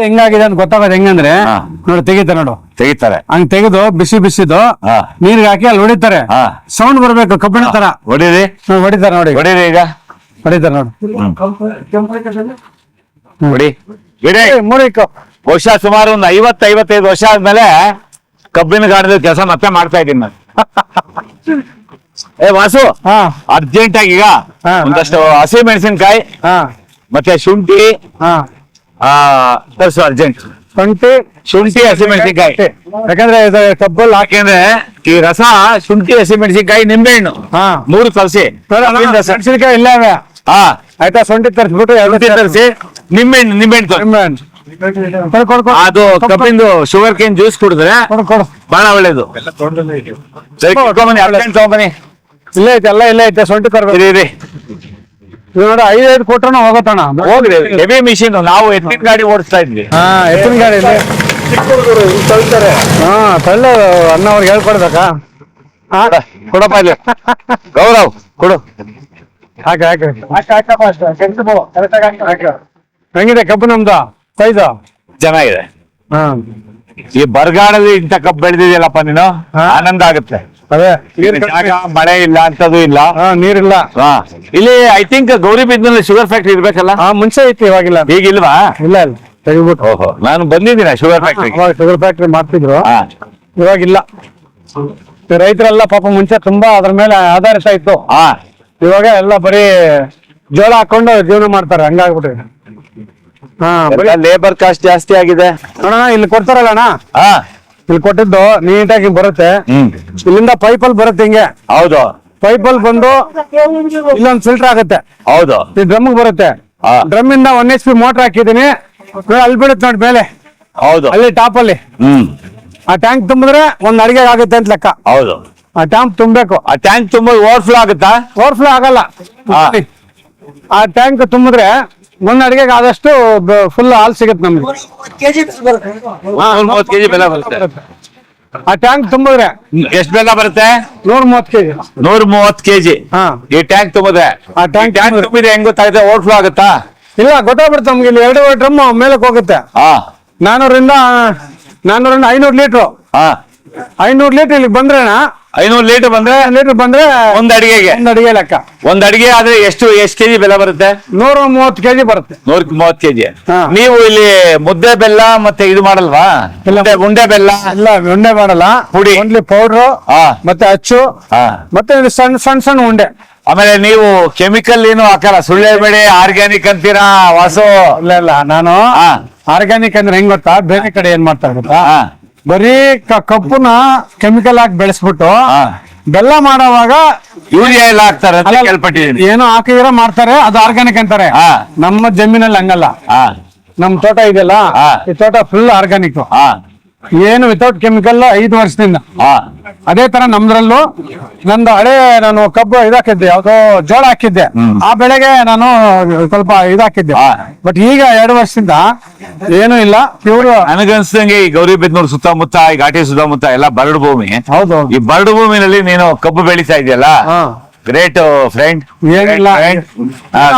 ಹೆಂಗಾಗಿದೆ ಅಂತ ಗೊತ್ತಾಗೋದು ಹೆಂಗಂದ್ರೆ ನೋಡಿ ತೆಗಿತಾರೆ ನೋಡು ತೆಗಿತಾರೆ ಹಂಗ್ ತೆಗೆದು ಬಿಸಿ ಬಿಸಿದು ನೀರ್ಗೆ ಹಾಕಿ ಅಲ್ಲಿ ಹೊಡಿತಾರೆ ಸೌಂಡ್ ಬರ್ಬೇಕು ಕಬ್ಬಿಣ ತರ ಹೊಡೀರಿ ಹೊಡಿತಾರೆ ನೋಡಿ ಹೊಡೀರಿ ಈಗ ಹೊಡಿತಾರೆ ನೋಡಿ ಹೊಡಿ ಬಿಡಿ ಮೂರಿಕ್ಕು ಬಹುಶಃ ಸುಮಾರು ಒಂದು 50-55 ವರ್ಷ ಆದ್ಮೇಲೆ ಕಬ್ಬಿನ ಗಾಣದ ಕೆಲಸ ಮತ್ತೆ ಮಾಡ್ತಾ ಇದ್ದೀನಿ ನಾನು. ಏ ವಾಸು ಅರ್ಜೆಂಟ್ ಆಗಿ ಈಗ ಒಂದಷ್ಟು ಹಸಿ ಮೆಣಸಿನ್ಕಾಯಿ ಮತ್ತೆ ಶುಂಠಿ ತರಿಸು ಅರ್ಜೆಂಟ್. ಶುಂಠಿ ಹಸಿ ಮೆಣಸಿನ್ಕಾಯಿ ಯಾಕಂದ್ರೆ ಕಬ್ಬಲ್ಲಿ ಯಾಕೆಂದ್ರೆ ಈ ರಸ ಶುಂಠಿ ಹಸಿ ಮೆಣಸಿನ್ಕಾಯಿ ನಿಂಬೆಹಣ್ಣು 3 ತರಿಸಿ ಮೆಣಸಿನ್ಕಾಯಿ ಇಲ್ಲ ಆಯ್ತಾ ಶುಂಠಿ ತರಿಸ್ಬಿಟ್ಟು ಶುಂಠಿ ತರಿಸಿ ನಿಂಬೆಹಣ್ಣು ಅದು ಕಬ್ಬಿಂದು ಶುಗರ್ ಕೇನ್ ಜ್ಯೂಸ್ ಕುಡಿದ್ರೆ ಬಹಳ ಒಳ್ಳೇದು. ತಗೊಂಬನ್ನಿ ಇಲ್ಲ ಐತೆ ಎಲ್ಲ ಇಲ್ಲ ಐತೆ ಶುಂಠಿ ತರಬೇಕು ಇರಿ ನೋಡಿ 5 ಕೊಟ್ರು ಹೋಗತ್ತಣ ಹೋಗ್ರಿ. ಹೆವಿ ಮಿಷಿನ್ ನಾವು ಎತ್ತಿನ ಗಾಡಿ ಓಡಿಸ್ತಾ ಇದ್ವಿ. ಎತ್ತಿನ ಗಾಡಿ ತಳ್ಳ ಅಣ್ಣ ಅವ್ರಿಗೆ ಹೇಳ್ಕೊಡ್ಬೇಕಾ ಕೊಡಪ್ಪ ಇಲ್ಲಿ ಗೌರವ್ ಕೊಡು. ಹಾಕಿ ಹೆಂಗಿದೆ ಕಬ್ಬು ನಮ್ದು ಸೈಜು ಚೆನ್ನಾಗಿದೆ. ಈ ಬರಗಾಲದಲ್ಲಿ ಇಂಥ ಕಬ್ಬು ಬೆಳೆದಿದೆಯಲ್ಲಪ್ಪ ನೀನು ಆನಂದ ಆಗುತ್ತೆ. ಅದೇ ಮಳೆ ಇಲ್ಲ ಅಂತದ್ದು ಇಲ್ಲ ನೀರಿಲ್ಲ. ಇಲ್ಲಿ ಐ ಥಿಂಕ್ ಗೌರಿಬಿದನೂರಲ್ಲಿ ಶುಗರ್ ಫ್ಯಾಕ್ಟ್ರಿ ಇರ್ಬೇಕಲ್ಲ. ಮುಂಚೆ ಐತಿ ಇವಾಗಿಲ್ಲ. ಈಗಿಲ್ವಾ? ಇಲ್ಲ ಇಲ್ಲ ತೆಗಿಬಿಟ್ಟು. ಓಹೋ ನಾನು ಬಂದಿದ್ದೀನ ಶುಗರ್ ಫ್ಯಾಕ್ಟ್ರಿ. ಶುಗರ್ ಫ್ಯಾಕ್ಟ್ರಿ ಮಾಡ್ತಿದ್ರು ಇವಾಗಿಲ್ಲ. ರೈತರೆಲ್ಲ ಪಾಪ ಮುಂಚೆ ತುಂಬಾ ಅದ್ರ ಮೇಲೆ ಆಧಾರಿತ ಇತ್ತು. ಇವಾಗ ಎಲ್ಲ ಬರೀ ಜೋಳ ಹಾಕೊಂಡು ಜೀವನ ಮಾಡ್ತಾರೆ ಹಂಗಾಗ್ಬಿಟ್ರಿ. ಲೇಬರ್ ಕಾಸ್ಟ್ ಜಾಸ್ತಿ ಆಗಿದೆ ನೋಡೋಣ. ಇಲ್ಲಿ ಕೊಡ್ತಾರಲ್ಲ ಅಣ್ಣ ಇಲ್ಲಿ ಕೊಟ್ಟಿದ್ದು ನೀಟಾಗಿ ಬರುತ್ತೆ. ಇಲ್ಲಿಂದ ಪೈಪಲ್ಲಿ ಬರುತ್ತೆ ಹಿಂಗೆ. ಹೌದು ಪೈಪಲ್ಲಿ ಬಂದು ಇಲ್ಲೊಂದು ಫಿಲ್ಟರ್ ಆಗುತ್ತೆ. ಹೌದು ಈ ಡ್ರಮ್ಗೆ ಬರುತ್ತೆ. ಡ್ರಮ್ ಇಂದ 1 HP ಮೋಟರ್ ಹಾಕಿದೀನಿ ಅಲ್ಲಿ ಬಿಡುತ್ತೆ ನೋಡಿ ಮೇಲೆ. ಹೌದು ಅಲ್ಲಿ ಟಾಪ್ ಅಲ್ಲಿ ಆ ಟ್ಯಾಂಕ್ ತುಂಬಿದ್ರೆ ಒಂದ್ ಅಡಿಗೆ ಆಗುತ್ತೆ ಅಂತ ಲೆಕ್ಕ. ಹೌದು ಆ ಟ್ಯಾಂಕ್ ತುಂಬಬೇಕು. ಆ ಟ್ಯಾಂಕ್ ತುಂಬ ಓವರ್ಫ್ಲೋ ಆಗುತ್ತಾ? ಓವರ್ಫ್ಲೋ ಆಗಲ್ಲ. ಆ ಟ್ಯಾಂಕ್ ತುಂಬಿದ್ರೆ ಒಂದ್ ಅಡಿಗೆಗೆ ಆದಷ್ಟು ಫುಲ್ ಹಾಲ್ ಸಿಗುತ್ತೆ ನಮ್ಗೆ. 30 kg ಬೆಲ್ಲ ಬರುತ್ತೆ. ಆ ಟ್ಯಾಂಕ್ ತುಂಬಿದ್ರೆ ಎಷ್ಟು ಬೆಲ್ಲ ಬರುತ್ತೆ? 130 kg. 130 kg ಈ ಟ್ಯಾಂಕ್ ತುಂಬಿದ್ರೆ. ಆ ಟ್ಯಾಂಕ್ ತುಂಬಿದ್ರೆ ಹೆಂಗ್ ಗೊತ್ತಾಗುತ್ತೆ? ಓವರ್ಫ್ಲೋ ಆಗುತ್ತಾ? ಇಲ್ಲ ಗೊತ್ತಾಗ್ಬಿಡುತ್ತೆ ನಮ್ಗೆ. ಇಲ್ಲಿ 2 ಡ್ರಮ್ ಮೇಲಕ್ಕೆ ಹೋಗುತ್ತೆ. 400 500 ಲೀಟ್ರು. 500 ಲೀಟರ್ ಇಲ್ಲಿ ಬಂದ್ರೆ 500 ಲೀಟರ್ ಬಂದ್ರೆ ಒಂದ್ ಅಡಿಗೆ ಲೆಕ್ಕ. ಒಂದ್ ಅಡಿಗೆ ಆದ್ರೆ ಎಷ್ಟು ಕೆಜಿ ಬೆಲ್ಲ ಬರುತ್ತೆ? 130 kg ಬರುತ್ತೆ. 130 kg. ನೀವು ಇಲ್ಲಿ ಮುದ್ದೆ ಬೆಲ್ಲ ಮತ್ತೆ ಇದು ಮಾಡಲ್ವಾ? ಉಂಡೆ ಬೆಲ್ಲ? ಇಲ್ಲ ಉಂಡೆ ಮಾಡಲ್ಲ. ಪುಡಿ ಓನ್ಲಿ ಪೌಡ್ರು ಮತ್ತೆ ಅಚ್ಚು ಮತ್ತೆ ಸಣ್ಣ ಉಂಡೆ. ಆಮೇಲೆ ನೀವು ಕೆಮಿಕಲ್ ಏನು ಹಾಕಲ್ಲ? ಸುಳ್ಳು ಹೇಳ್ಬೇಡಿ, ಆರ್ಗ್ಯಾನಿಕ್ ಅಂತೀರಾ ವಾಸು. ಇಲ್ಲ ನಾನು ಆರ್ಗ್ಯಾನಿಕ್ ಅಂದ್ರೆ ಹೆಂಗ್ ಗೊತ್ತಾ? ಬೇರೆ ಕಡೆ ಏನ್ ಮಾಡ್ತಾರೆ ಗೊತ್ತಾ? ಬರೀ ಕಬ್ಬುನ ಕೆಮಿಕಲ್ ಹಾಕಿ ಬೆಳೆಸ್ಬಿಟ್ಟು ಬೆಲ್ಲ ಮಾಡೋವಾಗ ಯೂರಿಯಾ ಎಲ್ಲ ಹಾಕ್ತಾರೆ ಅಂತ ಕೇಳ್ಪಟ್ಟಿದ್ದೀನಿ. ಏನೋ ಹಾಕಿದ್ರೆ ಮಾಡ್ತಾರೆ, ಅದು ಆರ್ಗ್ಯಾನಿಕ್ ಅಂತಾರೆ. ನಮ್ಮ ಜಮೀನಲ್ಲಿ ಹಂಗಲ್ಲ. ನಮ್ ತೋಟ ಇದೆಯಲ್ಲ, ಈ ತೋಟ ಫುಲ್ ಆರ್ಗ್ಯಾನಿಕ್. ಏನು ವಿತೌಟ್ ಕೆಮಿಕಲ್ 5 ವರ್ಷದಿಂದ. ಅದೇ ತರ ನಮ್ದ್ರಲ್ಲೂ ನಂದು ಹಳೆ ನಾನು ಕಬ್ಬು ಇದಾಕಿದ್ದೆ, ಯಾವ್ದೋ ಜೋಳ ಹಾಕಿದ್ದೆ. ಆ ಬೆಳೆಗೆ ನಾನು ಸ್ವಲ್ಪ ಇದಾಕಿದ್ದೆ. ಬಟ್ ಈಗ 2 ವರ್ಷದಿಂದ ಏನು ಇಲ್ಲ, ಪ್ಯೂರ್. ನನಗನ್ಸ್ದಂಗೆ ಈ ಗೌರಿಬಿದನೂರು ಸುತ್ತಮುತ್ತ, ಈ ಘಾಟಿ ಸುತ್ತಮುತ್ತ ಎಲ್ಲ ಬರಡು ಭೂಮಿ. ಹೌದು. ಈ ಬರಡು ಭೂಮಿನಲ್ಲಿ ನೀನು ಕಬ್ಬು ಬೆಳೀತಾ ಇದೆಯಲ್ಲ, ಗ್ರೇಟ್ ಫ್ರೆಂಡ್. ಏನಿಲ್ಲ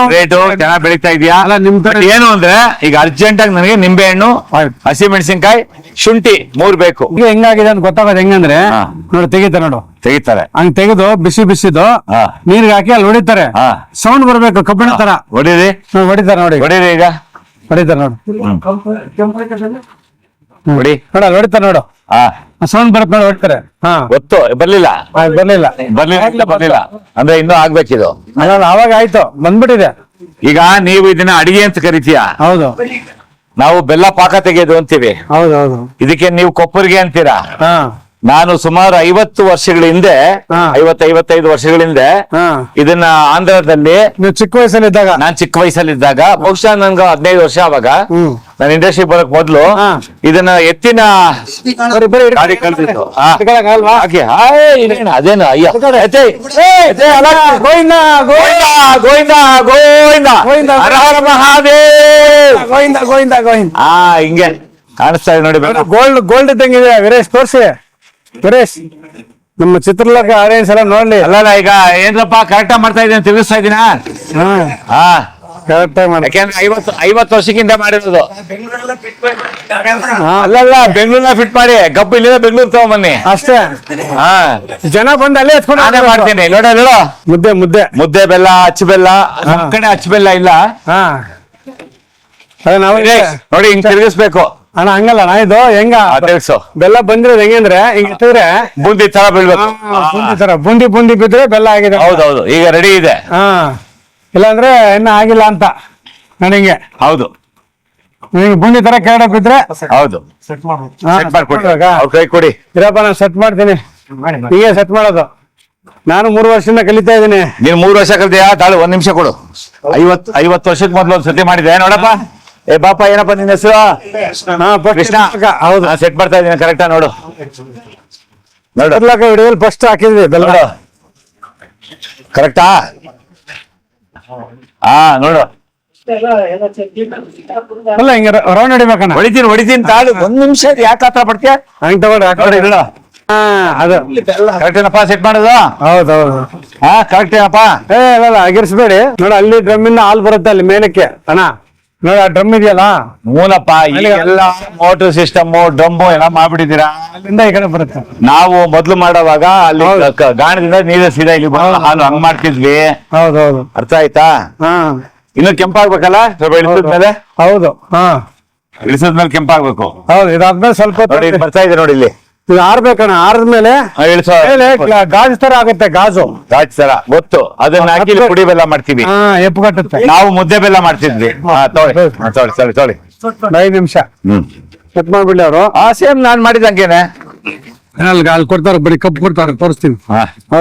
ಗ್ರೇಟ್, ಚೆನ್ನಾಗಿ ಬೆಳೀತಾ ಇದೆಯಾ? ಏನು ಅಂದ್ರೆ ಈಗ ಅರ್ಜೆಂಟ್ ಆಗಿ ನನಗೆ ನಿಂಬೆಹಣ್ಣು, ಹಸಿ ಮೆಣಸಿನ್ಕಾಯಿ, ಶುಂಠಿ 3 ಬೇಕು. ಈಗ ಹೆಂಗಾಗಿದೆ ಅಂತ ಗೊತ್ತಾಗೋದು ಹೆಂಗಂದ್ರೆ ನೋಡಿ ತೆಗಿತಾರೆ ಹಂಗ್ ತೆಗೆದು ಬಿಸಿ ಬಿಸಿದು ನೀರ್ಗೆ ಹಾಕಿ ಅಲ್ಲಿ ಹೊಡಿತಾರೆ. ಸೌಂಡ್ ಬರ್ಬೇಕು ಕಬ್ಬಿಣ ತರ. ಹೊಡೀರಿ ಹೊಡಿತಾರೆ ನೋಡಿ. ಹೊಡೀರಿ ಈಗ ಹೊಡಿತಾರೆ ನೋಡು. ಹೊಡಿ ನೋಡ ಹೊಡಿತಾರೆ ನೋಡು. ಸೌಂಡ್ ಬರುತ್ತೆ ನೋಡಿ. ಹೊಡಿತಾರೆ. ಗೊತ್ತು ಬರ್ಲಿಲ್ಲ ಅಂದ್ರೆ ಇನ್ನೂ ಆಗ್ಬೇಕಿದು. ಅವಾಗ ಆಯ್ತು, ಬಂದ್ಬಿಟ್ಟಿದೆ. ಈಗ ನೀವು ಇದನ್ನ ಅಡಿಗೆ ಅಂತ ಕರಿತೀಯ? ಹೌದು. ನಾವು ಬೆಲ್ಲ ಪಾಕ ತೆಗೆಯೋದು ಅಂತೀವಿ. ಹೌದೌದು. ಇದಕ್ಕೆ ನೀವು ಕೊಪ್ಪರಿಗೆ ಅಂತೀರಾ. ನಾನು ಸುಮಾರು 50 ವರ್ಷಗಳ ಹಿಂದೆ, 50-55 ವರ್ಷಗಳ ಹಿಂದೆ ಇದನ್ನ ಆಂಧ್ರದಲ್ಲಿ, ನೀವು ಚಿಕ್ಕ ವಯಸ್ಸಲ್ಲಿದ್ದಾಗ, ನಾನ್ ಚಿಕ್ಕ ವಯಸ್ಸಲ್ಲಿದ್ದಾಗ, ಬಹುಶಃ ನನ್ಗ 15 ವರ್ಷ ಅವಾಗ, ನಾನು ಇಂಡಸ್ಟ್ರಿ ಬರಕ್ ಮೊದ್ಲು ಇದನ್ನ ಎತ್ತಿನ ಗಾಡಿ ಕಳ್ದಿತ್ತು. ಅದೇನು ಅಯ್ಯ ಗೋವಿಂದ ಹಿಂಗೆ ಕಾಣಿಸ್ತಾ ಇದೆ ನೋಡಿ. ಗೋಲ್ಡ್ ಇದ್ದಂಗಿದೆ. ವೀರೇಶ್ ತೋರ್ಸಿ. ವೀರೇಶ್ ನಮ್ಮ ಚಿತ್ರಲೋಕ ಆಡಿಯನ್ಸ್ ಎಲ್ಲ ನೋಡ್ಲಿ. ಅಲ್ಲ ಈಗ ಏನ್ರಪ್ಪ ಕರೆಕ್ಟ್ ಮಾಡ್ತಾ ಇದ್ದೀನಿ, ತಿರುಗಿಸ್ತಾ ಇದ್ದೀನ. ಕರೆಕ್ಟ್ ಆಗಿ ಮಾಡಿ. ಯಾಕೆಂದ್ರೆ 50 ವರ್ಷಕ್ಕಿಂತ ಮಾಡಿರೋದು. ಅಲ್ಲಲ್ಲ, ಬೆಂಗಳೂರ್ನ ಫಿಟ್ ಮಾಡಿ ಗಬ್ಬು ಇಲ್ಲಿಂದ ಬೆಂಗಳೂರು ತಗೊಂಬನ್ನಿ ಅಷ್ಟೇ. ಹಾ, ಜನ ಬಂದು ಅಲ್ಲೇ ಎತ್ಕೊಂಡು ನಾನೇ ಮಾಡ್ತೀನಿ. ನೋಡ ಮುದ್ದೆ ಮುದ್ದೆ ಮುದ್ದೆ ಬೆಲ್ಲ, ಅಚ್ಚು ಬೆಲ್ಲ. ನಮ್ ಕಡೆ ಅಚ್ಚು ಬೆಲ್ಲ ಇಲ್ಲ. ಹಾ, ಅದೇ ನಾವು ನೋಡಿ ಹಿಂಗ್ ತಿರುಗಿಸ್ಬೇಕು. ಅಣ್ಣ ಹಂಗಲ್ಲ ಅಣ್ಣ, ಇದು ಹೆಂಗ ತಿರ್ಗಿಸು. ಬೆಲ್ಲ ಬಂದಿರೋದು ಹೆಂಗಂದ್ರೆ ಹಿಂಗ್ ಎತ್ತಿದ್ರೆ ಬೂಂದಿ ತರ ಬೀಳ್ಬೇಕು. ಬೂಂದಿ ತರ ಬೂಂದಿ ಬಿದ್ರೆ ಬೆಲ್ಲ ಆಗಿದೆ. ಹೌದೌದು, ಈಗ ರೆಡಿ ಇದೆ. ಹಾ, ಇಲ್ಲಾಂದ್ರೆ ಇನ್ನ ಆಗಿಲ್ಲ ಅಂತ ನನಗೆ. ಹೌದು, ನಿಮಗೆ ಬೂಂದಿ ತರ ಕೆಳಗಡೆ ಬಿದ್ರೆ ಹೌದು. ಸೆಟ್ ಮಾಡ್ಕೊಡಿ, ಅವ್ರ ಕೈ ಕೊಡಿ. ಇರಪ್ಪ, ನಾನು ಸೆಟ್ ಮಾಡ್ತೀನಿ. ಹೀಗೆ ಸೆಟ್ ಮಾಡೋದು. ನಾನು 3 ವರ್ಷದಿಂದ ಕಲಿತಾ ಇದ್ದೀನಿ. ನೀನ್ 3 ವರ್ಷ ಕಲ್ತೀಯಾ? ತಾಳು, 1 ನಿಮಿಷ ಕೊಡು. 50 ವರ್ಷದ ಮೊದ್ಲು ಒಂದ್ ಸತಿ ಮಾಡಿದೆ ನೋಡಪ್ಪ. ಏ ಬಾಪ, ಏನಪ್ಪ ನಿನ್ನ ಹೆಸರು? ಕೃಷ್ಣ. ಹೌದು, ಸೆಟ್ ಮಾಡ್ತಾ ಇದೀನಿ, ಕರೆಕ್ಟಾ? ನೋಡು ವಿಡಿಯೋದಲ್ಲಿ ಫಸ್ಟ್ ಹಾಕಿದ್ವಿ ಬೆಲ್ಲ. ಕರೆಕ್ಟಾ? ಹಾ, ನೋಡು. ಅಲ್ಲ ಹಿಂಗ ರೌಂಡ್ ಹೊಡಿಬೇಕಣ್ಣ. ಹೊಡಿತೀನಿ ತಾಳು. 1 ನಿಮಿಷ ಯಾಕೆ ಹತ್ರ ಪಡ್ತೀಯ? ಹಂಗ್ ತಗೊಳ್ರಿ. ಇಲ್ಲ, ಹಾ, ಅದು ಕರೆಕ್ಟ್ ಏನಪ್ಪ ಸೆಟ್ ಮಾಡೋದು? ಹೌದೌದು. ಹಾ, ಕರೆಕ್ಟ್ ಏನಪ್ಪ? ಅಲ್ಲ ಅಗಿರ್ಸ್ಬೇಡಿ. ನೋಡಿ, ಅಲ್ಲಿ ಡ್ರಮ್ ಇಂದ ಹಾಲ್ ಬರುತ್ತೆ ಅಲ್ಲಿ ಮೇಲಕ್ಕೆ. ಅಣ್ಣ ನೋಡಿ, ಆ ಡ್ರಮ್ ಇದೆಯಲ್ಲ, ಮೂಲಪ್ಪ ಎಲ್ಲ ಮೋಟರ್ ಸಿಸ್ಟಮ್, ಡ್ರಮ್ಮು ಎಲ್ಲ ಮಾಡ್ಬಿಟ್ಟಿದ್ದೀರಾ. ಅಲ್ಲಿಂದ ಈ ಕಡೆ ಬರುತ್ತೆ. ನಾವು ಮೊದ್ಲು ಮಾಡೋವಾಗ ಅಲ್ಲಿ ಗಾಣದಿಂದ ನೀರು ಸೀದಾ ಇಲ್ಲಿ ಹಾಲು ಹಂಗ್ ಮಾಡ್ತಿದ್ವಿ. ಹೌದೌದು, ಅರ್ಥ ಆಯ್ತಾ? ಹಾ. ಇನ್ನು ಕೆಂಪಾಗ್ಬೇಕಲ್ಲ ಸ್ವಲ್ಪ ಇಳಿಸಿದ್ಮೇಲೆ. ಹೌದು, ಹಾ, ಇಳಿಸಿದ್ಮೇಲೆ ಕೆಂಪಾಗ್ಬೇಕು. ಹೌದು. ಇದಾದ್ಮೇಲೆ ಸ್ವಲ್ಪ ನೋಡಿ, ಇಲ್ಲಿ ಬರ್ತಾ ಇದೆ ನೋಡಿ, ಇಲ್ಲಿ ಇದು ಆರ್ಬೇಕಣ್ಣ. ಆರ್ದ್ಮೇಲೆ ಇಳಿಸೋ ಗಾಜು ತರ ಆಗುತ್ತೆ. ಗಾಜು ತರ ಗೊತ್ತು. ಅದನ್ನ ಹಾಕಿ ಇಲ್ಲಿ ಪುಡಿ ಬೆಲ್ಲ ಮಾಡ್ತೀವಿ. ಹಾ, ಎಪ್ಪು ಕಟ್ಟುತ್ತೆ. ನಾವು ಮುದ್ದೆ ಬೆಲ್ಲ ಮಾಡ್ತಿದ್ವಿ. ತೊಳಿ 5 ನಿಮಿಷ ಸೆಟ್ ಮಾಡ್ಬಿಡ್ಲಿ ಅವರು. ಸೇಮ್ ನಾನ್ ಮಾಡಿದಂಗೇನೆ. ಅಲ್ಲಿ ಕೊಡ್ತಾರೆ, ಬರೀ ಕಪ್ ಕೊಡ್ತಾರೆ, ತೋರಿಸ್ತೀನಿ.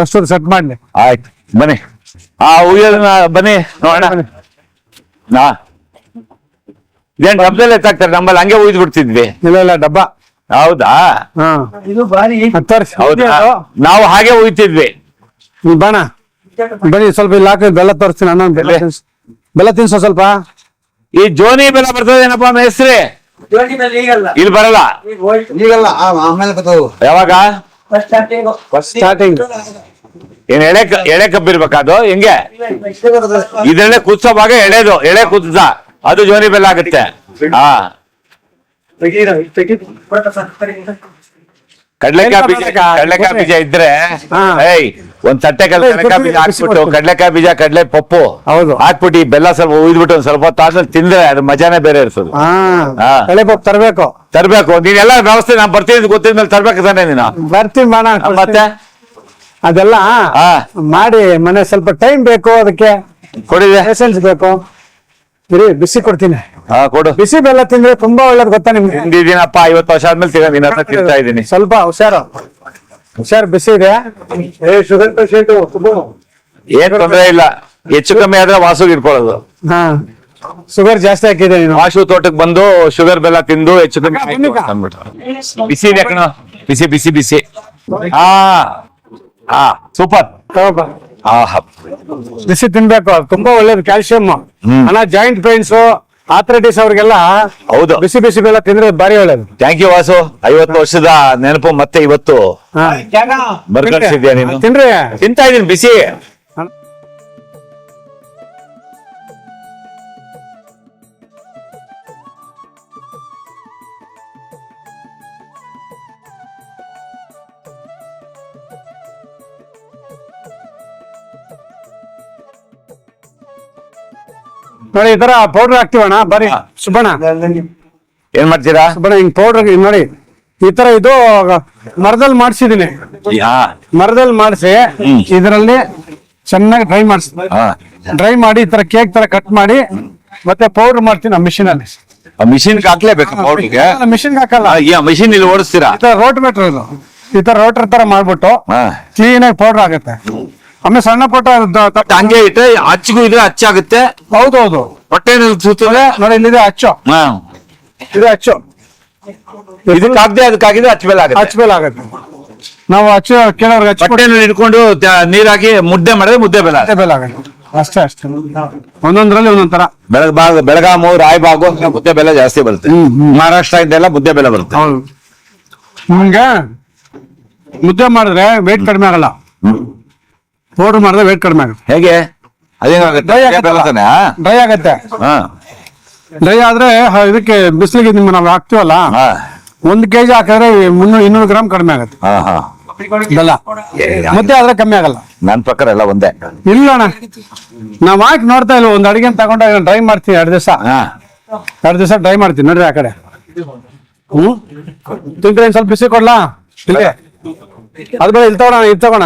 ಅಷ್ಟು ಸೆಟ್ ಮಾಡ್ಲಿ. ಆಯ್ತು, ಬನ್ನಿ. ಉಯ್ಯೋದನ್ನ ಬನ್ನಿ ನೋಡೋಣ. ಇದೇನ್ ಡಬ್ಬದಲ್ಲಿ ಎತ್ತಾಕ್ತಾರೆ, ನಮ್ಮಲ್ಲಿ ಹಂಗೆ ಉಯ್ದು ಬಿಡ್ತಿದ್ವಿ. ಇಲ್ಲ ಡಬ್ಬ. ಹೌದಾ? ತೋರಿಸಿ. ನಾವು ಹಾಗೆ ಉಯ್ತಿದ್ವಿ. ಬಾಣ ಬನ್ನಿ, ಸ್ವಲ್ಪ ಇಲ್ಲಿ ಹಾಕಿ ಬೆಲ್ಲ ತೋರಿಸ್ತೀನಿ. ಅಣ್ಣ ಬೆಲ್ಲ ತಿನ್ಸೋ ಸ್ವಲ್ಪ. ಈ ಜೋನಿ ಬೆಲ್ಲ ಬರ್ತದೇನಪ್ಪ ಮೇಸ್ತ್ರಿ? ಇಲ್ಲಿ ಬರಲ್ಲ. ಯಾವಾಗ ಸ್ಟಾರ್ಟಿಂಗ್? ಏನ್ ಎಳೆ ಕಬ್ಬಿರ್ಬೇಕಾ ಅದು? ಹೆಂಗೆ? ಇದ್ರಲ್ಲೇ ಕುದಿಸೋ ಭಾಗ ಎಳೆ ಕುದಿಸ, ಅದು ಜೋನಿ ಬೆಲ್ಲ ಆಗುತ್ತೆ. ಹಾ, ಕಡ್ಲೆಕಾಯಿ ಬೀಜ ಇದ್ರೆ ಒಂದ್ ತಟ್ಟೆ ಕಡ್ಲೆಕಾಯಿ ಬೀಜ ಹಾಕ್ಬಿಟ್ಟು, ಕಡ್ಲೆಕಾಯಿ ಬೀಜ, ಕಡ್ಲೆ ಪಪ್ಪು ಹಾಕ್ಬಿಟ್ಟು ಈ ಬೆಲ್ಲ ಸ್ವಲ್ಪ ಉಯ್ದ್ಬಿಟ್ಟು ಒಂದ್ ಸ್ವಲ್ಪ ಹೊತ್ತು ಆದ್ಮೇಲೆ ತಿಂದ್ರೆ ಅದ್ರ ಮಜಾನೇ ಬೇರೆ ಇರ್ತದೆ. ಕಡ್ಲೆಪಪ್ಪು ತರಬೇಕು. ನೀನೆಲ್ಲ ವ್ಯವಸ್ಥೆ ನಾನ್ ಬರ್ತೀನಿ ಗೊತ್ತಿದ್ಮೇಲೆ ತರ್ಬೇಕು ತಾನೆ ನೀನು? ಬರ್ತೀನಿ ಬಾಣ. ಮತ್ತೆ ಅದೆಲ್ಲ ಮಾಡಿ ಮನೆ ಸ್ವಲ್ಪ ಟೈಮ್ ಬೇಕು, ಅದಕ್ಕೆ ಕೊಡಿದೆ ಪೇಷನ್ಸ್ ಬೇಕು. ಬಿಸಿ ಕೊಡ್ತೀನಿ. ಕೊಡು. ಬಿಸಿ ಬೆಲ್ಲ ತಿಂದ್ರೆ ತುಂಬಾ ಒಳ್ಳೇದು, ಗೊತ್ತಾ ನಿಮ್ಗೆ? ತಿಂದಿದ್ದೀನಪ್ಪ, 50 ವರ್ಷ ಆದ್ಮೇಲೆ ನಿನ್ನ ಹತ್ರ ತಿಂತಾ ಇದ್ದೀನಿ. ಸ್ವಲ್ಪ ಹುಷಾರು, ಬಿಸಿ ಇದೆ. ಶುಗರ್ ಪೇಷಂಟ್ ಏನ್ ತೊಂದ್ರೆ ಇಲ್ಲ. ಹೆಚ್ಚು ಕಮ್ಮಿ ಆದ್ರೆ ವಾಸು ಇಟ್ಕೊಳ್ಳೋದು. ಹಾ, ಶುಗರ್ ಜಾಸ್ತಿ ಹಾಕಿದೆ ನೀನು. ವಾಸು ತೋಟಕ್ಕೆ ಬಂದು ಶುಗರ್ ಬೆಲ್ಲ ತಿಂದು ಹೆಚ್ಚು ಕಮ್ಮಿ ಬಿಸಿ ಇದೆ ಕಣ. ಬಿಸಿ ಬಿಸಿ ಬಿಸಿ. ಸೂಪರ್. ಬಿಸಿ ತಿನ್ಬೇಕು, ತುಂಬಾ ಒಳ್ಳೇದು. ಕ್ಯಾಲ್ಸಿಯಂ ಅಣ್ಣ, ಜಾಯಿಂಟ್ ಪೇನ್ಸ್, ಆಥ್ರೈಟಿಸ್ ಅವ್ರಿಗೆಲ್ಲ ಹೌದು, ಬಿಸಿ ಬಿಸಿ ಬೆಲ್ಲ ತಿಂದ್ರೆ ಬಾರಿ ಒಳ್ಳೇದು. Thank you Vasu. 50 ವರ್ಷದ ನೆನಪು ಮತ್ತೆ ಇವತ್ತು ಬರ್ಕಳಿಸಿದ್ಯಾ ನೀನು? ತಿನ್ರಿ. ತಿಂತಾ ಇದೀನಿ ಬಿಸಿ. ನೋಡಿ, ಈ ತರ ಪೌಡರ್ ಹಾಕ್ತಿವಣ್ಣ. ಬರೀ ಸುಬ್ಬಣ್ಣ ಏನ್ ಮಾಡ್ತೀರಾ? ಸುಬ್ಬಣ್ಣ ಹಿಂಗ್ ಪೌಡರ್ ನೋಡಿ, ಈ ತರ ಇದು ಮರದಲ್ಲಿ ಮಾಡ್ಸಿದೀನಿ. ಮರದಲ್ಲಿ ಮಾಡಿಸಿ ಇದರಲ್ಲಿ ಚೆನ್ನಾಗಿ ಡ್ರೈ ಮಾಡಿ ಈ ತರ ಕೇಕ್ ತರ ಕಟ್ ಮಾಡಿ ಮತ್ತೆ ಪೌಡರ್ ಮಾಡ್ತೀನಿ ಮಿಷಿನ್ ಅಲ್ಲಿ. ಮಿಷಿನ್ ಹಾಕ್ಲೇಬೇಕು ಪೌಡರ್ಗೆ? ಮಿಷಿನ್ ಹಾಕಲ್ಲ, ಮಿಷಿನ್ ಇಲ್ಲಿ ಓಡಿಸ್ತೀರಾ? ರೋಟ್ ಮೀಟರ್ ಇದು. ಈ ತರ ರೋಟರ್ ತರ ಮಾಡ್ಬಿಟ್ಟು ಕ್ಲೀನ್ ಆಗಿ ಪೌಡರ್ ಆಗುತ್ತೆ. ಆಮೇಲೆ ಸಣ್ಣ ಪುಟ್ಟ ಹಂಗೆ ಇಟ್ಟರೆ ಅಚ್ಚಿಗೂ ಇದ್ರೆ ಅಚ್ಚಾಗುತ್ತೆ. ಹೌದೌದು. ಹೊಟ್ಟೆ ಸುತ್ತಲೆ ನೋಡಿ, ಇಲ್ಲಿದೆ ಅಚ್ಚು. ಇದು ಅಚ್ಚು. ಇದಕ್ಕೆ ಹಾಕ್ದೆ ಅದಕ್ಕಾಗಿದ್ರೆ ಅಚ್ಚಬೇಲ್ ಆಗುತ್ತೆ. ನಾವು ಅಚ್ಚು ಕೆಲವ್ರಿಗೆ ಹೊಟ್ಟೆನಲ್ಲಿ ಇಟ್ಕೊಂಡು ನೀರ್ ಹಾಕಿ ಮುದ್ದೆ ಮಾಡಿದ್ರೆ ಮುದ್ದೆ ಬೆಲ್ಲ ಆಗುತ್ತೆ. ಅಷ್ಟೇ. ಒಂದೊಂದ್ರಲ್ಲಿ ಒಂದೊಂದ್ ತರ. ಬೆಳಗಾಮು, ರಾಯಬಾಗು ಮುದ್ದೆ ಬೆಲ್ಲ ಜಾಸ್ತಿ ಬರುತ್ತೆ. ಮಹಾರಾಷ್ಟ್ರ ಇಂದೆಲ್ಲ ಮುದ್ದೆ ಬೆಲ್ಲ ಬರುತ್ತೆ. ಹೌದು. ನಿಮ್ಗೆ ಮುದ್ದೆ ಮಾಡಿದ್ರೆ ವೇಟ್ ಕಡಿಮೆ ಆಗಲ್ಲ, ಪೌಡರ್ ಮಾಡಿದ್ರೆ ವೇಟ್ ಕಡಿಮೆ ಆಗುತ್ತೆ. ಹೇಗೆ? ಡ್ರೈ ಆಗತ್ತೆ. ಡ್ರೈ ಆದ್ರೆ ಇದಕ್ಕೆ ಬಿಸಿಲಿಗೆ ನಾವು ಹಾಕ್ತಿವಲ್ಲ, 1 kg ಹಾಕಿದ್ರೆ 200 ಗ್ರಾಮ್ ಕಡಿಮೆ ಆಗತ್ತೆ ಬೆಲ್ಲ. ಮತ್ತೆ ಆದ್ರೆ ಕಮ್ಮಿ ಆಗಲ್ಲ. ನನ್ ಪ್ರಕಾರ ಎಲ್ಲ ಒಂದೇ. ಇಲ್ಲ ಅಣ್ಣ, ನಾವ್ ಹಾಕಿ ನೋಡ್ತಾ ಇಲ್ಲ. ಒಂದ್ ಅಡಿಗೆ ತಗೊಂಡಾಗ ಡ್ರೈ ಮಾಡ್ತೀನಿ 2 ದಿವಸ ಡ್ರೈ ಮಾಡ್ತೀನಿ. ನೋಡ್ರಿ ಆ ಕಡೆ. ತಿಂದ್ರೆ ಸ್ವಲ್ಪ ಬಿಸಿ ಕೊಡ್ಲಾ? ಇಲ್ಲಿ ಅದ್ ಬೇಡ, ಇಲ್ಲಿ ತಗೋಣ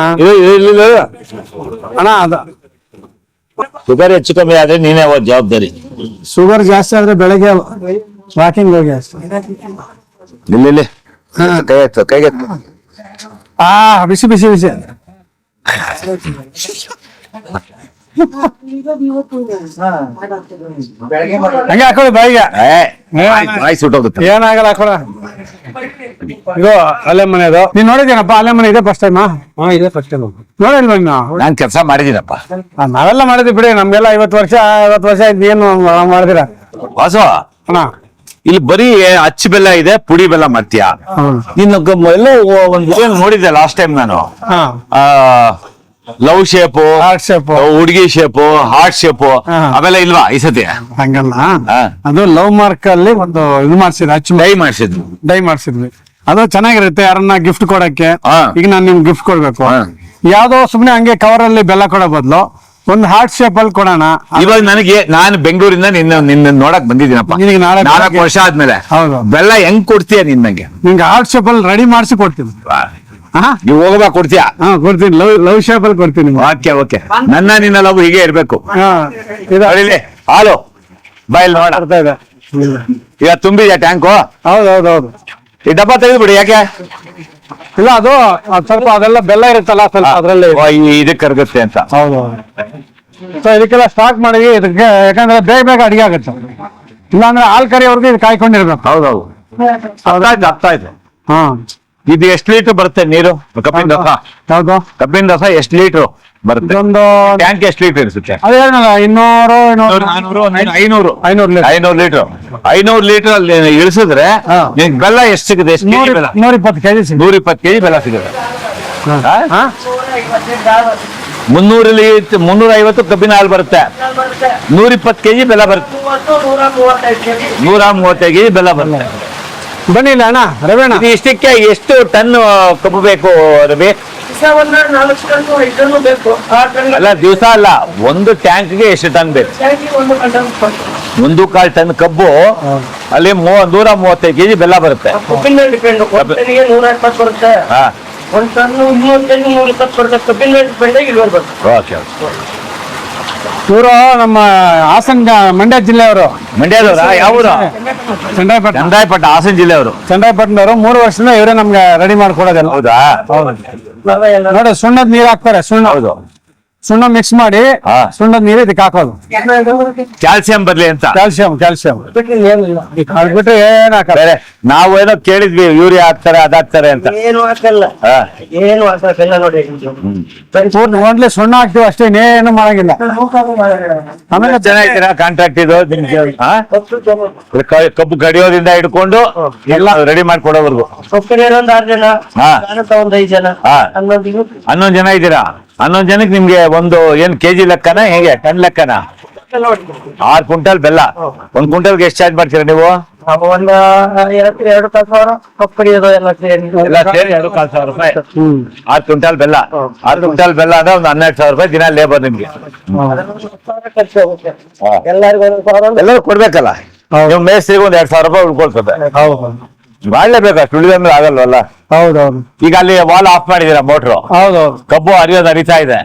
ಅಣ್ಣ. ಅದ ಶುಗರ್ ಹೆಚ್ಚು ಕಮ್ಮಿ ಆದ್ರೆ ನೀನೇ ಜವಾಬ್ದಾರಿ. ಶುಗರ್ ಜಾಸ್ತಿ ಆದ್ರೆ ಬೆಳಗ್ಗೆ ವಾಕಿಂಗ್ ಹೋಗಿ ಅಷ್ಟೇ. ಇಲ್ಲಿ ಕೈಗೆ ಬಿಸಿ ಬಿಸಿ ಬಿಸಿ. ಹಂಗೆ ಹಾಕೊಳ್ಳಿ ಬಾಯಿಗೆ. ಸುಟ್ಟೋಗುತ್ತೆ. ಏನಾಗಲ್ಲ, ಹಾಕೋಣ. ಇದು ಅಲೆ ಮನೆದು ನೀನ್ ನೋಡಿದೇನಪ್ಪ? ಅಲೆ ಮನೆ ಇದೆ ಫಸ್ಟ್ ಟೈಮ್? ಇದೆ ಫಸ್ಟ್ ಟೈಮ್. ನೋಡಿಲ್ವ ಇನ್ನು? ನಾನ್ ಕೆಲಸ ಮಾಡಿದೀನಪ್ಪ. ನಾವೆಲ್ಲ ಮಾಡಿದ್ವಿ ಬಿಡಿ. ನಮ್ಗೆಲ್ಲ 50 ವರ್ಷ ಆಯ್ತು. ಏನು ಮಾಡಿದಿರ ವಾಸು? ಅಣ್ಣ ಇಲ್ಲಿ ಬರೀ ಅಚ್ಚ ಬೆಲ್ಲ ಇದೆ, ಪುಡಿ ಬೆಲ್ಲ ಮಾಡ್ತೀಯ ನೀನು. ಎಲ್ಲ ಒಂದ್ ನೋಡಿದ್ದೆ ಲಾಸ್ಟ್ ಟೈಮ್ ನಾನು. ಲವ್ ಶೇಪು, ಹಾರ್ಟ್ ಶೇಪ್, ಹುಡುಗಿ ಶೇಪು, ಹಾರ್ಟ್ ಶೇಪು ಅವೆಲ್ಲ ಇಲ್ವಾ ಈ ಸತಿ? ಹಂಗಲ್ಲ, ಅದು ಲವ್ ಮಾರ್ಕ್ ಅಲ್ಲಿ ಒಂದು ಇದು ಮಾಡ್ಸಿದ್ವಿ, ಅಚ್ಚು ಡೈ ಮಾಡ್ಸಿದ್ವಿ. ಅದು ಚೆನ್ನಾಗಿರುತ್ತೆ ಯಾರನ್ನ ಗಿಫ್ಟ್ ಕೊಡಕ್ಕೆ. ಈಗ ನಾನು ನಿಮ್ಗೆ ಗಿಫ್ಟ್ ಕೊಡ್ಬೇಕು, ಯಾವ್ದೋ ಸುಮ್ನೆ ಹಂಗೆ ಕವರ್ ಅಲ್ಲಿ ಬೆಲ್ಲ ಕೊಡೋ ಬದಲು ಒಂದು ಹಾರ್ಟ್ ಶೇಪ್ ಅಲ್ಲಿ ಕೊಡೋಣ. ಇವಾಗ ನಾನು ಬೆಂಗಳೂರಿಂದ ನಿನ್ನ ನೋಡಕ್ ಬಂದಿದ್ದೀನಪ್ಪ. 4 ವರ್ಷ ಆದ್ಮೇಲೆ. ಹೌದು. ಬೆಲ್ಲ ಹೆಂಗ್ ಕೊಡ್ತೀಯ ನೀನ್? ನಂಗೆ ನಿಂಗೆ ಹಾರ್ಟ್ ಶೇಪ್ ಅಲ್ಲಿ ರೆಡಿ ಮಾಡಿಸಿ ಕೊಡ್ತೀನಿ. ನೀವು ಹೋಗಬಾ ಕೊಡ್ತೀಯಾ? ಕೊಡ್ತೀನಿ. ಲವ್ ಶೇಪ್ ಅಲ್ಲಿ ಕೊಡ್ತೀನಿ. ಓಕೆ. ನಿನ್ನ ಲವ್ ಹೀಗೆ ಇರ್ಬೇಕು. ಹಾಲು ಬಾಯಲ್ಲಿ ನೋಡ್ತಾ ಇದೆ. ಈಗ ತುಂಬಿದ್ಯಾ ಟ್ಯಾಂಕು? ಹೌದೌದೌದು. ಈ ಡಬ್ಬ ತೆಗೆದ್ಬಿಡಿ. ಯಾಕೆ? ಇಲ್ಲ, ಅದು ಸ್ವಲ್ಪ ಅದೆಲ್ಲ ಬೆಲ್ಲ ಇರುತ್ತಲ್ಲ, ಸ್ವಲ್ಪ ಅದ್ರಲ್ಲಿ ಇದಕ್ಕೆ ಕರಗುತ್ತೆ ಅಂತ. ಹೌದು. ಸೊ ಇದಕ್ಕೆಲ್ಲ ಸ್ಟಾಕ್ ಮಾಡಿ ಇದಕ್ಕೆ, ಯಾಕಂದ್ರೆ ಬೇಗ ಅಡಿಗೆ ಆಗುತ್ತೆ. ಇಲ್ಲಾಂದ್ರೆ ಹಾಲ್ ಕರಿಯವ್ರಿಗೆ ಇದು ಕಾಯ್ಕೊಂಡಿರ್ಬೇಕು. ಹೌದೌದು, ಅರ್ಥ ಆಯ್ತು. ಹಾ, ಇದು ಎಷ್ಟು ಲೀಟರ್ ಬರುತ್ತೆ ನೀರು? ಕಬ್ಬಿನ ರಸ. ಯಾವ್ದು ಕಬ್ಬಿನ ರಸ ಎಷ್ಟು ಲೀಟರ್ ಬರುತ್ತೆ? ಒಂದು ಟ್ಯಾಂಕ್ ಎಷ್ಟು ಲೀಟರ್ ಇರುತ್ತೆ? ಅದೇ 500 ಲೀಟರ್. 500 ಲೀಟರ್ ಅಲ್ಲಿ ಇಳಿಸಿದ್ರೆ ಬೆಲ್ಲ ಎಷ್ಟು ಸಿಗುತ್ತೆ? 120 kg. 120 kg ಬೆಲ್ಲ ಸಿಗುತ್ತೆ. 350 ಕಬ್ಬಿನ ಹಾಲು ಬರುತ್ತೆ. 120 kg ಬೆಲ್ಲ ಬರುತ್ತೆ. 135 kg ಬೆಲ್ಲ ಬರುತ್ತೆ. ಬನ್ನಿ ಇಲ್ಲ ಅಣ್ಣ, ರವೇಣ. ಇಷ್ಟಕ್ಕೆ ಎಷ್ಟು ಟನ್ ಕಬ್ಬು ಬೇಕು ರವಿ? ಅಲ್ಲ, ದಿವಸ ಅಲ್ಲ, ಒಂದು ಟ್ಯಾಂಕ್ಗೆ ಎಷ್ಟು ಟನ್ ಬೇಕು? 1.25 ಟನ್ ಕಬ್ಬು ಅಲ್ಲಿ 135 kg ಬೆಲ್ಲ ಬರುತ್ತೆ. ಇವರು ನಮ್ಮ ಹಾಸನ ಮಂಡ್ಯ ಜಿಲ್ಲೆಯವರು. ಮಂಡ್ಯದವರ? ಯಾವ ಊರು? ಚಂದ್ರಾಯಪಟ್ಟಣ, ಹಾಸನ ಜಿಲ್ಲೆಯವರು. ಚಂದ್ರಾಯಪಟ್ಟಣದವರು. 3 ವರ್ಷದಿಂದ ಇವರೇ ನಮ್ಗೆ ರೆಡಿ ಮಾಡ್ಕೊಡೋದಲ್ಲ. ಹೌದಾ? ನೋಡಿ, ಸುಣ್ಣದ ನೀರು ಹಾಕ್ತಾರೆ. ಸುಣ್ಣ ಮಿಕ್ಸ್ ಮಾಡಿ ಸುಣ್ಣದ ನೀರು ಇದಕ್ಕೆ ಹಾಕೋದು, ಕ್ಯಾಲ್ಸಿಯಂ ಬರ್ಲಿ ಅಂತ. ಕ್ಯಾಲ್ಸಿಯಂ ಬಿಟ್ರೆ ಏನ್ ಹಾಕಲ್ಲ. ನಾವೇನೋ ಕೇಳಿದ್ವಿ, ಯೂರಿಯಾ ಹಾಕ್ತಾರೆ, ಅದಾಕ್ತಾರೆ ಅಂತ. ಏನು ಹಾಕಲ್ಲ, ಏನು ಹಾಕಲ್ಲ. ನೋಡಿ, ಓನ್ಲಿ ಸುಣ್ಣ ಹಾಕ್ತಿವಿ ಅಷ್ಟೇ, ಏನು ಮಾಡಂಗಿಲ್ಲ. ಆಮೇಲೆ ಚೆನ್ನಾಗಿದ್ದೀರಾ? ಕಾಂಟ್ರಾಕ್ಟ್ ಇದು ಕಬ್ಬು ಕಡಿಯೋದ್ರಿಂದ ಹಿಡ್ಕೊಂಡು ಎಲ್ಲ ರೆಡಿ ಮಾಡ್ಕೊಡೋವರೆಗೂ. 6 ಜನ, 5 ಜನ, 11 ಜನ ಇದ್ದೀರಾ? 11 ಜನಕ್ಕೆ ನಿಮ್ಗೆ ಒಂದು ಏನ್ ಕೆಜಿ ಲೆಕ್ಕನ, ಹೇಗೆ ಟನ್ ಲೆಕ್ಕನ? 6 ಕ್ವಿಂಟಲ್ ಬೆಲ್ಲ. 1 ಕ್ವಿಂಟಲ್ಗೆ ಎಷ್ಟು ಚಾರ್ಜ್ ಮಾಡ್ತೀರಾ ನೀವು? ಒಂದು 2,000 ಕಪ್ಪಡಿಯೋದು ಎಲ್ಲ ಸೇರಿ 2,500 ರೂಪಾಯಿ. 6 ಕ್ವಿಂಟಲ್ ಬೆಲ್ಲ. 6 ಕ್ವಿಂಟಲ್ ಬೆಲ್ಲ ಅಂದ್ರೆ ಒಂದು 12,000 ರೂಪಾಯಿ ದಿನ ಲೇಬರ್ ನಿಮ್ಗೆ. ಖರ್ಚು ಹೋಗುತ್ತೆ. ಎಲ್ಲರೂ ಕೊಡ್ಬೇಕಲ್ಲ. ನೀವು ಮೇಸ್ತ್ರಿಗೆ ಒಂದು 2,000 ರೂಪಾಯಿ ಉಳ್ಕೊಳ್ತದೆ. ಮಾಡ್ಲೇಬೇಕು, ಅಷ್ಟು ಉಳಿದಂದ್ರೆ ಆಗಲ್ವಲ್ಲ. ಹೌದೌದು. ಈಗ ಅಲ್ಲಿ ವಾಲ್ ಆಫ್ ಮಾಡಿದೀರಾ ಮೋಟ್ರು? ಹೌದೌದು. ಕಬ್ಬು ಹರಿತಾ ಇದೆ,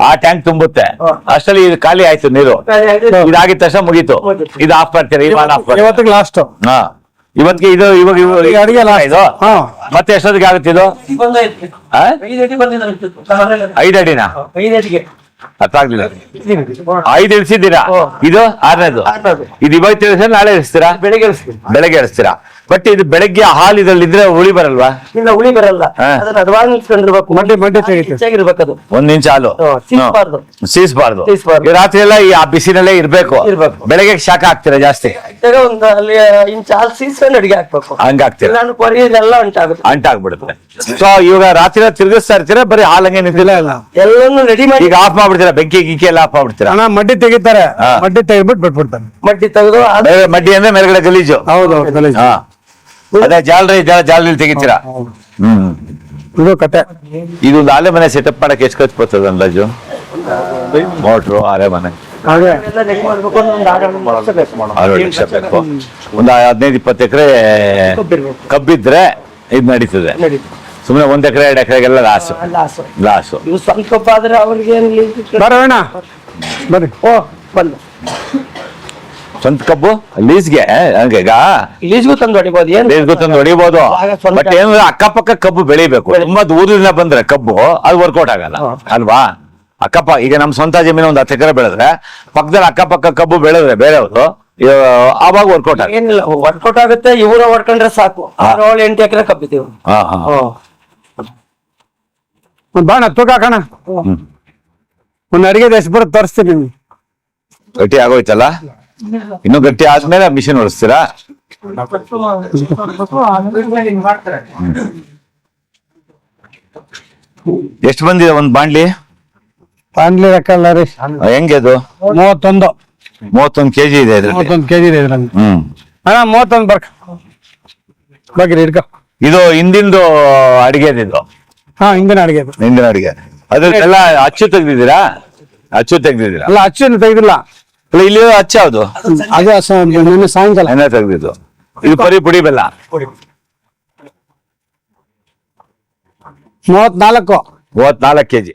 ಆ ಟ್ಯಾಂಕ್ ತುಂಬುತ್ತೆ. ಅಷ್ಟರಲ್ಲಿ ಇದು ಖಾಲಿ ಆಯ್ತು ನೀರು. ಇದಾಗಿದ ತಕ್ಷಣ ಮುಗೀತು. ಇದು ಆಫ್ ಮಾಡ್ತೀರಾ? ಈ ವಾಲ್ ಆಫ್ ಇವತ್ತಿಗೆ ಲಾಸ್ಟ್. ಇವತ್ತಿಗೆ ಇದು ಇವಾಗ ಅಡಿಗೆ ಇದು ಮತ್ತೆ ಎಷ್ಟೊತ್ತಿಗೆ ಆಗುತ್ತೆ ಇದು? 5 ಅಡಿನಾ? 5 ಅಡಿಗೆ ಅರ್ಥ ಆಗ್ಲಿಲ್ಲ. 5 ಇಳಿಸಿದ್ದೀರಾ? ಇದು 6ನೇದು. ಇದು ಇವತ್ತು ಇಳಿಸಿದ್ರೆ ನಾಳೆ ಇಳಿಸ್ತೀರಾ? ಬೆಳಗ್ಗೆ ಇಳಿಸ್ತೀರಾ? ಬಟ್ ಇದು ಬೆಳಗ್ಗೆ ಹಾಲು ಇದ್ರಲ್ಲಿ ಇದ್ರೆ ಹುಳಿ ಬರಲ್ವಾ? ಇಲ್ಲ ಹುಳಿ ಬರಲ್ಲ. ಹಾ. ಅದನ್ನ ಅಡ್ವಾನ್ಸ್ ನಿಲ್ಸ್ಕೊಂಡಿರ್ಬೇಕು. ಮಡ್ಡಿ ತೆಗಿತೀವಿ. ಹೆಚ್ಚಾಗಿರ್ಬೇಕು ಅದು. ಒಂದ್ ಇಂಚ್ ಹಾಲು ಸೀಸ್ಬಾರ್ದು. ಸೀಸ್ಬಾರ್ದು. ಸೀಸ್ಬಾರ್ದು. ಈ ರಾತ್ರಿ ಎಲ್ಲ ಈ ಆ ಬಿಸಿನಲ್ಲೇ ಇರ್ಬೇಕು. ಇರ್ಬೇಕು. ಬೆಳಗ್ಗೆ ಶಾಖ ಹಾಕ್ತೀರಾ ಜಾಸ್ತಿ? ಇದ್ದಾಗ ಒಂದು ಅಲ್ಲಿ ಇಂಚ್ ಹಾಲು ಸೀಸ್ಕೊಂಡು ಅಡಿಗೆ ಹಾಕ್ಬೇಕು. ಹಂಗ ಹಾಕ್ತೀರಾ? ನಾನು ಕೊರಿಯದೆಲ್ಲ ಉಂಟಾಗುತ್ತೆ. ಅಂಟಾಗ್ಬಿಡುತ್ತೆ. ಸೊ ಇವಾಗ ರಾತ್ರಿ ತಿರ್ಗಿಸ್ತಾ ಇರ್ತೀರಾ, ಬರೀ ಹಾಲ್ ಹಂಗೆ ನಿಂತಿಲ್ಲ? ಎಲ್ಲಾನು ರೆಡಿ ಮಾಡಿ ಈಗ ಆಫ್ ಮಾಡ್ಬಿಡ್ತೀರಾ? ಬೆಂಕಿ ಗಿಂಕಿ ಎಲ್ಲ ಆಫ್ ಮಾಡ್ಬಿಡ್ತೀರಾ? ಅಣ್ಣ ಮಡ್ಡಿ ತೆಗಿತಾರೆ, ಹಾ. ಮಡ್ಡಿ ತೆಗಿಬಿಟ್ಟು ಬಿಟ್ಬಿಡ್ತಾರೆ. ಮಡ್ಡಿ ತೆಗೆದು ಮಡ್ಡಿ ಅಂದ್ರೆ ಮೇಲ್ಗಡೆ ಗಲೀಜು. ಹೌದು ಗಲೀಜು. ಹಾ, ಅದೇ ಜಾಲರಿ ತೆಗಿತೀರಾ? ಹೌದು. ಹ್ಮ್. ಇದು ಕತೆ. ಇದೊಂದು ಆಲೆ ಮನೆ ಸೆಟಪ್ ಮಾಡಕ್ಕೆ ಎಷ್ಟು ಖರ್ಚು ಬರ್ತದೆ ಅಂದಾಜು? ಮೋಟ್ರು ಆಲೆ ಮನೆ ಹಾಗೆ ಎಲ್ಲ ರೆಡಿ ಮಾಡ್ಬೇಕು ಅಂದ್ರೆ ಒಂದು 6 ಲಕ್ಷ ಬೇಕು. 6 ಲಕ್ಷ ಬೇಕು. ಒಂದು 15-20 ಎಕರೆ ಕಬ್ಬಿರ್ಬೇಕು. ಕಬ್ಬಿದ್ರೆ ಇದು ನಡೀತದೆ. ನಡೀತು. ಸುಮ್ಮನೆ 1 ಎಕರೆ 2 ಎಕರೆಗೆಲ್ಲ ಲಾಸು. ಲಾಸು. ಇವು ಸ್ವಂತ ಕಬ್ಬ ಆದ್ರೆ ಅವ್ರಿಗೆ ಏನ್ ಬರೋಣ ಬರ್ರಿ. ಓ ಬಂದು ಸ್ವಂತ ಕಬ್ಬು ಲೀಸ್ಗೆ ಹಂಗೆ ಈಗ ಲೀಸ್ಗೂ ತಂದು ಹೊಡಿಬೋದು. ಏನ್ ಗೊತ್ತೊಂದು ಹೊಡಿಬೋದು. ಆಗ ಸ್ವಂತ- ಬಟ್ ಏನಂದ್ರೆ ಅಕ್ಕಪಕ್ಕ ಕಬ್ಬು ಬೆಳಿಬೇಕು. ತುಂಬಾ ದೂರದಿಂದ ಬಂದ್ರೆ ಕಬ್ಬು ಅದು ವರ್ಕೌಟ್ ಆಗಲ್ಲ ಅಲ್ವಾ? ಈಗ ನಮ್ ಸ್ವಂತ ಜಮೀನು ಒಂದು 10 ಎಕರೆ ಬೆಳೆದ್ರೆ ಪಕ್ಕದಲ್ಲಿ ಅಕ್ಕಪಕ್ಕ ಕಬ್ಬು ಬೆಳೆದ್ರೆ ಬೇರೆಯವರು ಆವಾಗ ವರ್ಕೌಟ್ ಆಗ. ಏನಿಲ್ಲ ವರ್ಕೌಟ್ ಆಗುತ್ತೆ. ಇವ್ರ ಹೊಡ್ಕೊಂಡ್ರೆ ಸಾಕು. 6-8 ಎಕರೆ ಕಬ್ಬಿದ್ದೀವಿ. ಬಾಣ ತೂಕ ಹಾಕೋಣ. ಒಂದು ಅಡಿಗೆ ಎಷ್ಟು ಬರುತ್ತೆ ತೋರಿಸ್ತೀನಿ ನಿಮ್ಗೆ. ಗಟ್ಟಿ ಆಗೋಯ್ತಲ್ಲ? ಇನ್ನು ಗಟ್ಟಿ ಆದ್ಮೇಲೆ ಮಿಷಿನ್ ಓಡಿಸ್ತೀರಾ? ಎಷ್ಟು ಬಂದಿದೆ ಒಂದ್ ಬಾಂಡ್ಲಿ? ಬಾಂಡ್ಲಿ ಲೆಕ್ಕಲ್ಲ ರೀ. ಹೆಂಗೆ ಅದು? 31 ಕೆಜಿ ಇದೆ ಇದ್ರಲ್ಲಿ. 31 ಕೆಜಿ ಇದೆ ಇದ್ರಲ್ಲಿ. ಹ್ಮ್. ಅಣ್ಣ 31 ಬರ್ಕ ಬಗ್ರಿ ಹಿಡ್ಕೊ. ಇದು ಹಿಂದಿಂದು ಅಡಿಗೆದಿದು? ಹಾ ಹಿಂದಿನ ಅಡಿಗೆ ಅದು. ಹಿಂದಿನ ಅಡಿಗೆ. ಅದ್ರಲ್ಲೆಲ್ಲ ಅಚ್ಚು ತೆಗ್ದಿದ್ದೀರಾ? ಅಚ್ಚು ತೆಗ್ದಿದ್ದೀರಾ? ಅಲ್ಲ ಅಚ್ಚು ತೆಗೆದಿಲ್ಲ. ಅಲ್ಲ ಇಲ್ಲಿ ಅಚ್ಚ ಯಾವ್ದು? ಅದೇ ನಿನ್ನೆ ಸಾಯಂಕಾಲ ಎಣ್ಣೆ ತೆಗ್ದಿದ್ದು. ಇದು ಪರಿ ಪುಡಿ ಬೆಲ್ಲ 34. 34 ಕೆಜಿ.